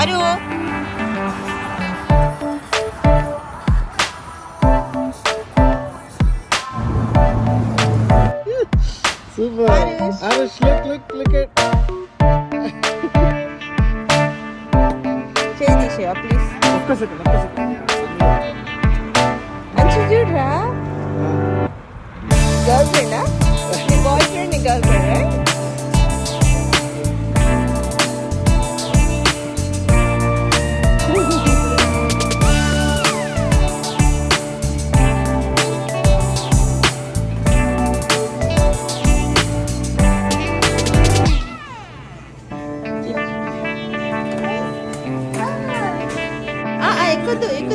Aru. Super. Arush. Arush, look at. Cheyi తీసేవా please. ఒక్క second. అంచు చూడరా. గర్ల్ ఫ్రెండా? నీ బాయ్ ఫ్రెండ్ నీ గర్ల్ ఫ్రెండ్ రైట్? ఎక్కుదు.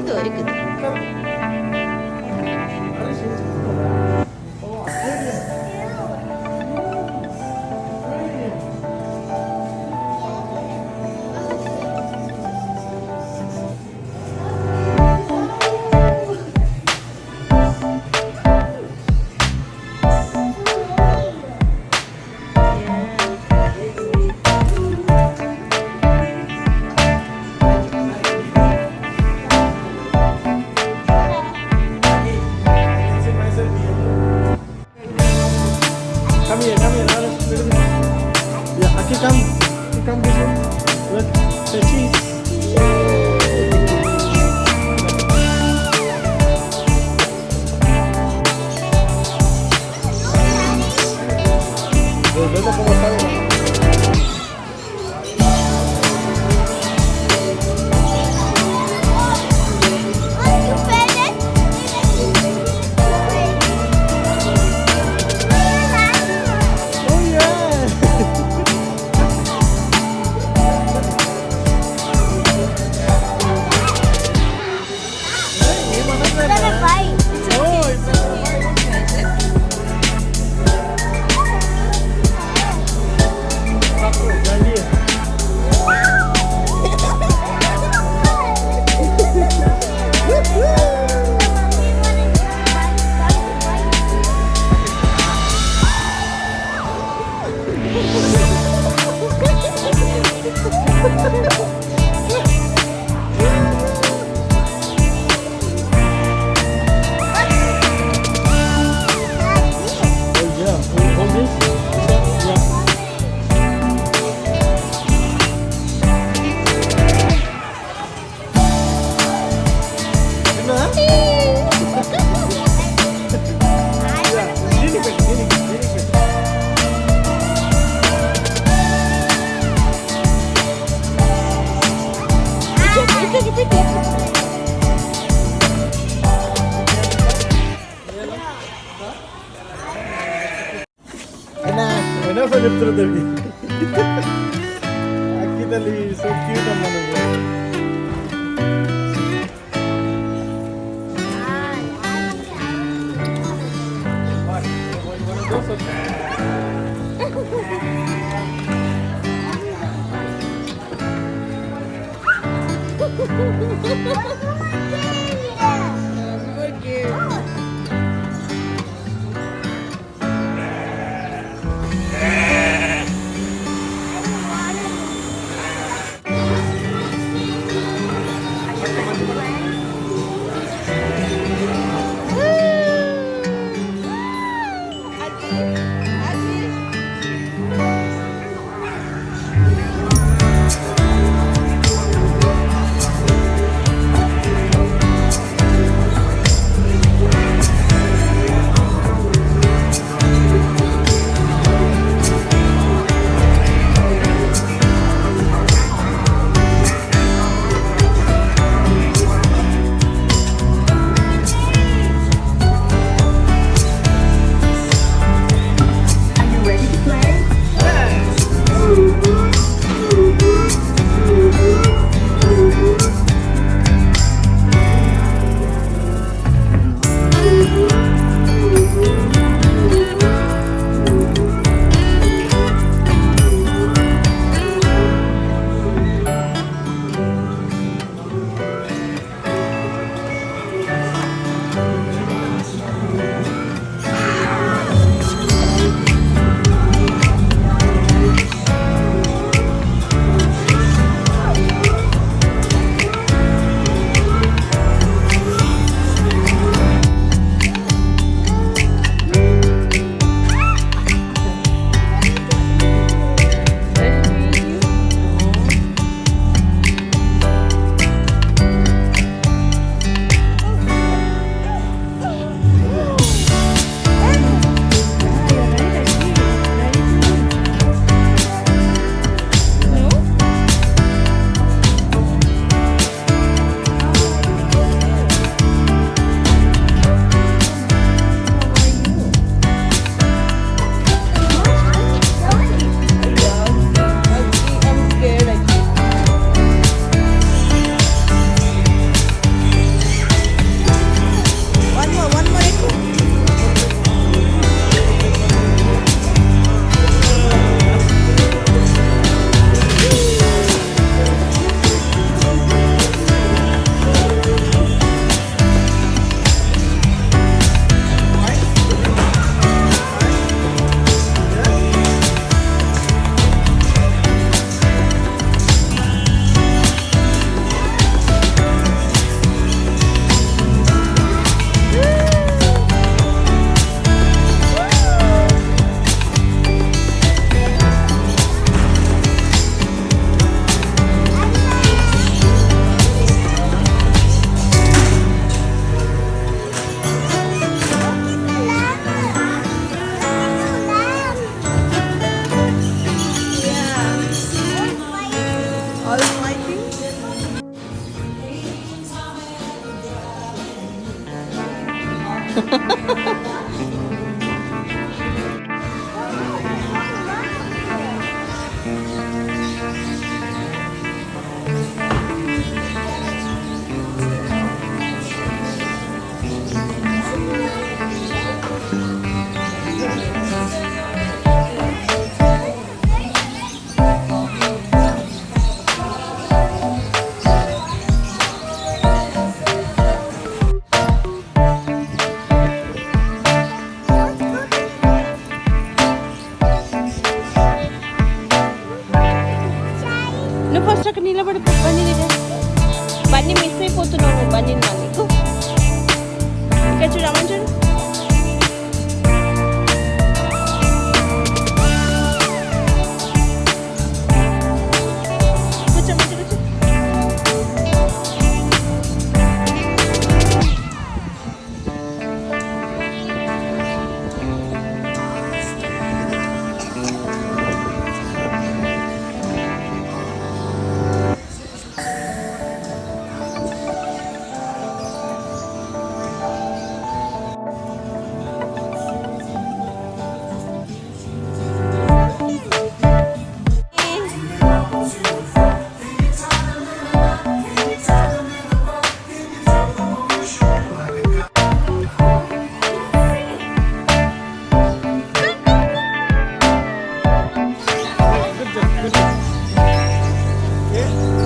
Come here, Arush. Yeah, Aki, come this way. Look, the cheese. Vete como está. Enough చెప్తున్నదండి అక్కి తల్లి so cute అమ్మా నువ్వు ఫస్ట్ అక్కడ నిలబడి బండి దగ్గర బండి మిస్ అయిపోతున్నావు నువ్వు బండిని మళ్ళీ ఇక్కడ చూడు అమ్మని చూడు కూర్చో మంచి కూర్చో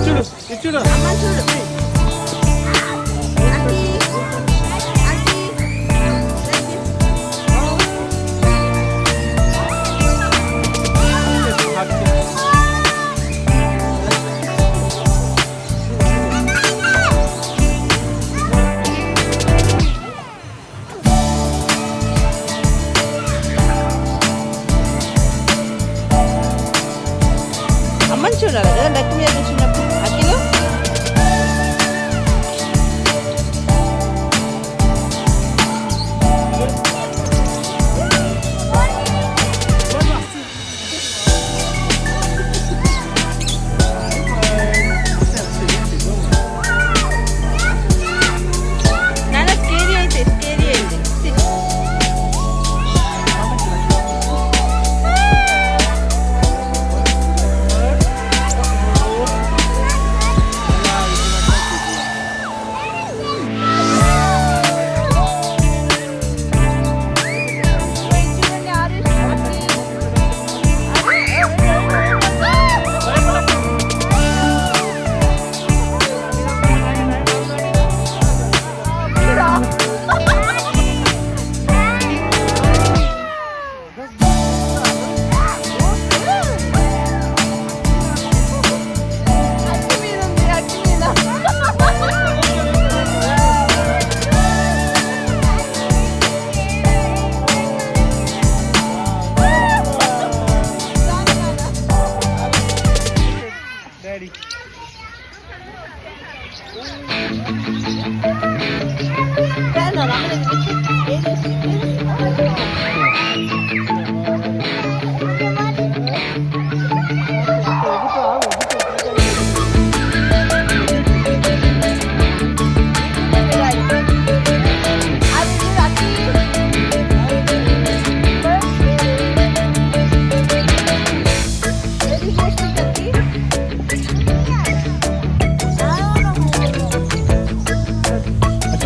చూడు ఇది చూడు అమ్మ చూడు అమ్మని చూడాలి కదా లక్ష్మి మీద వచ్చినప్పుడు అఖిలు నాన్న స్కేరీ అయితే స్కేరీ అయింది daddy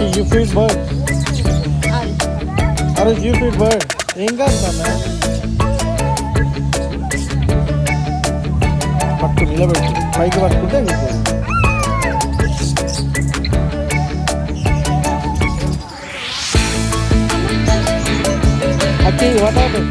You feed bird. Arush, you feed bird. ఏం కాదు నాన్న పట్టు నిలబెట్టు పైకి పట్టుకుంటే నీకు అక్కి వాట్ హ్యాపెన్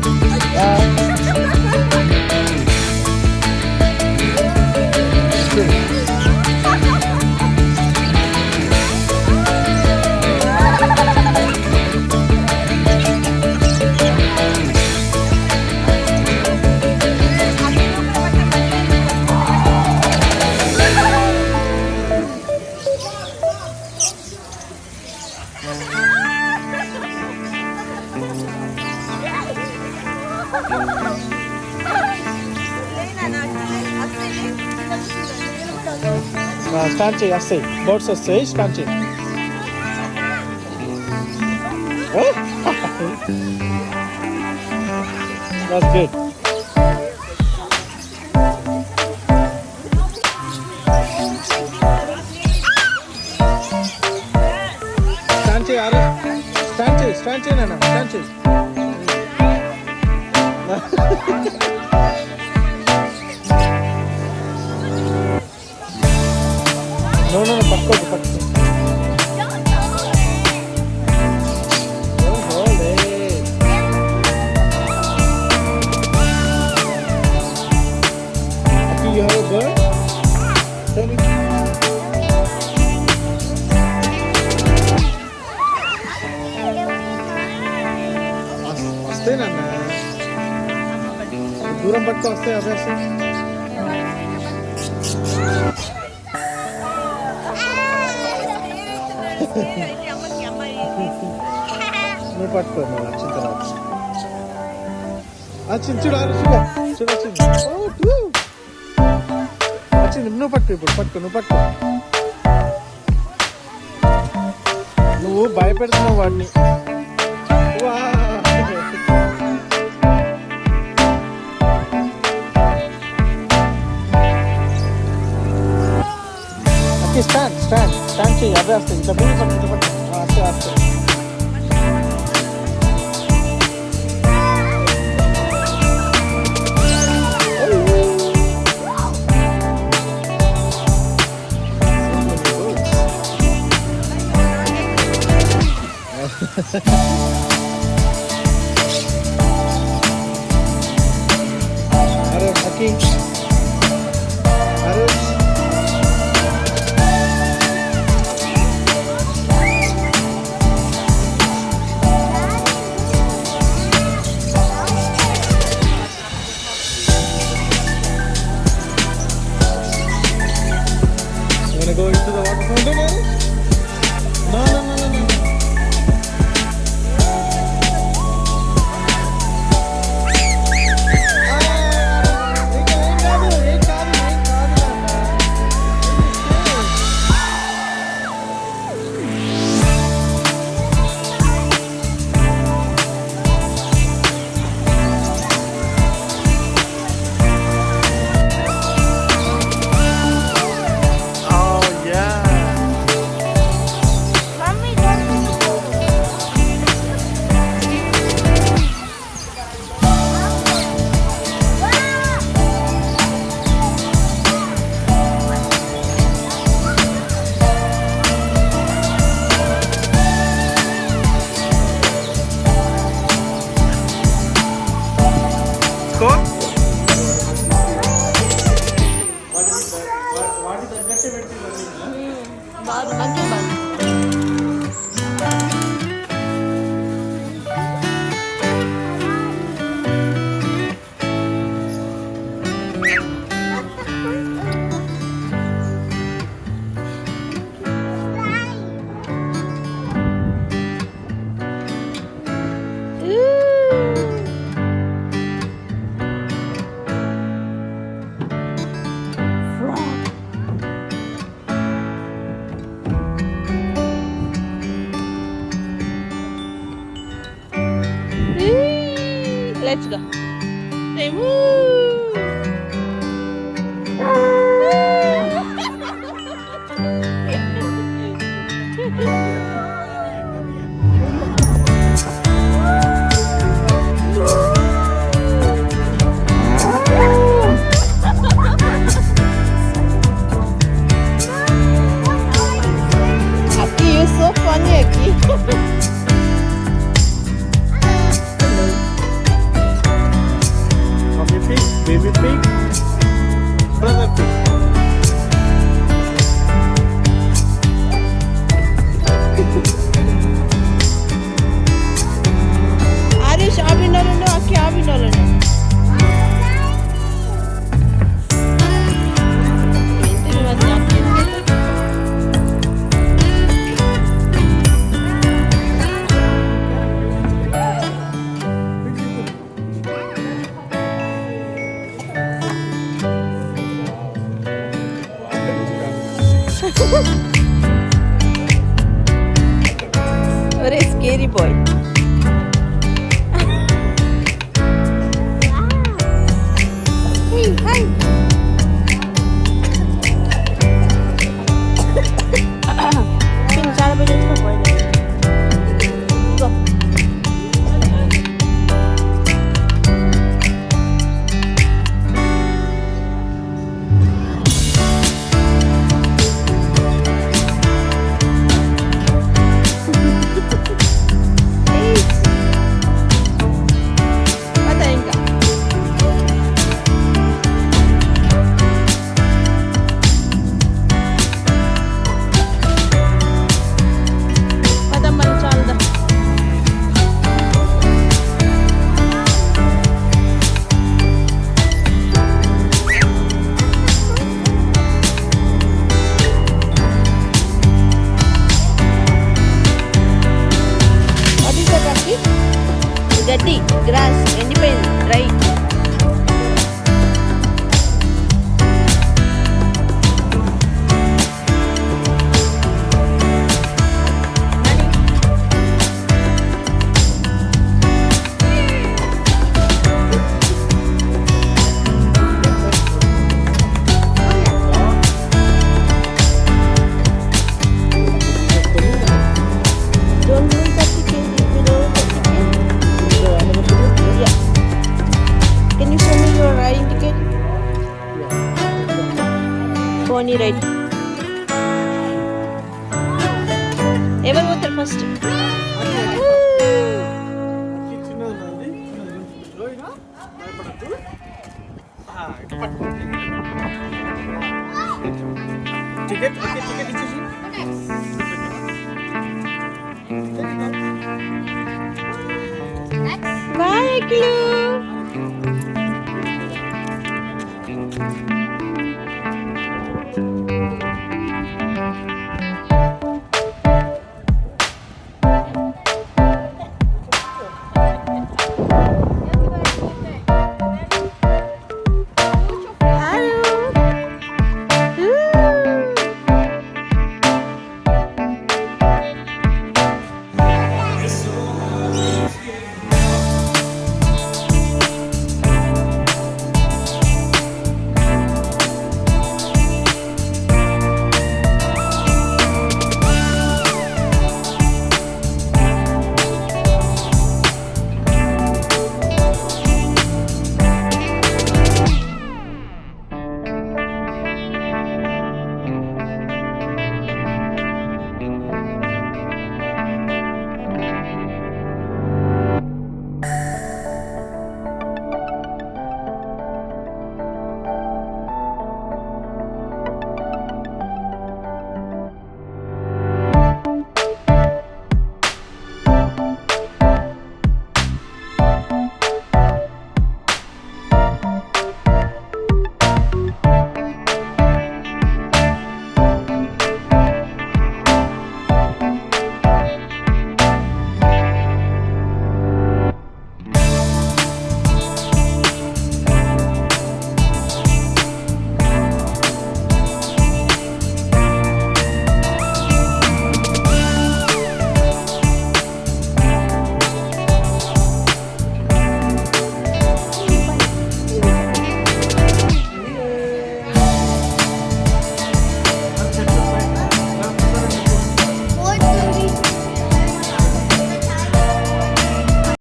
స్టాండ్ చేయి వస్తాయి బర్డ్స్ వస్తాయి స్టాండ్ చేయి That's good. Stand చేయి ఆరు. Stand చేయి నాన్న. Stand చేయి. No, పట్టుకో. Don't hold it. Do you have a bird? Tell me. వస్తే నాన్న దూరం పట్టుకో వస్తే అవే వస్తాయి. నువ్వు పట్టుకో నువ్వు వచ్చిన తర్వాత వచ్చింది చూడు చూడు వచ్చింది వచ్చింది నువ్వు పట్టుకో ఇప్పుడు పట్టుకో నువ్వు భయపెడుతున్నావు వాడిని. స్టాండ్ చేయి అవే వస్తాయి. ఇట్లా పట్టు వస్తే అరే హకీ అరే go into the water fountain? No. వాటి తగ్గట్టే పెట్టి బాగా మంచి బాగా Let's go. Say woo. Aqui, eu sou funny aqui. Baby pig, brother pig. Arish, abi nalano, aki abi nalano. What a scary boy. Pin, cara ba dito ko? Go. Patayin ka. Pataman çaldı. What is that, Rafi? Gaddi, grass, ఎండిపోయింది, dry. Don't move the chicken, below the chicken. Yeah. Can you show me your riding ticket? Pony ride. ఎవరు పోతారు first? అక్కి చిన్నది ఉన్నది. లోయనా? భయపడద్దు. ఇటు పట్టుకోండి. Ticket ఇచ్చేసి. Bye, Aklu.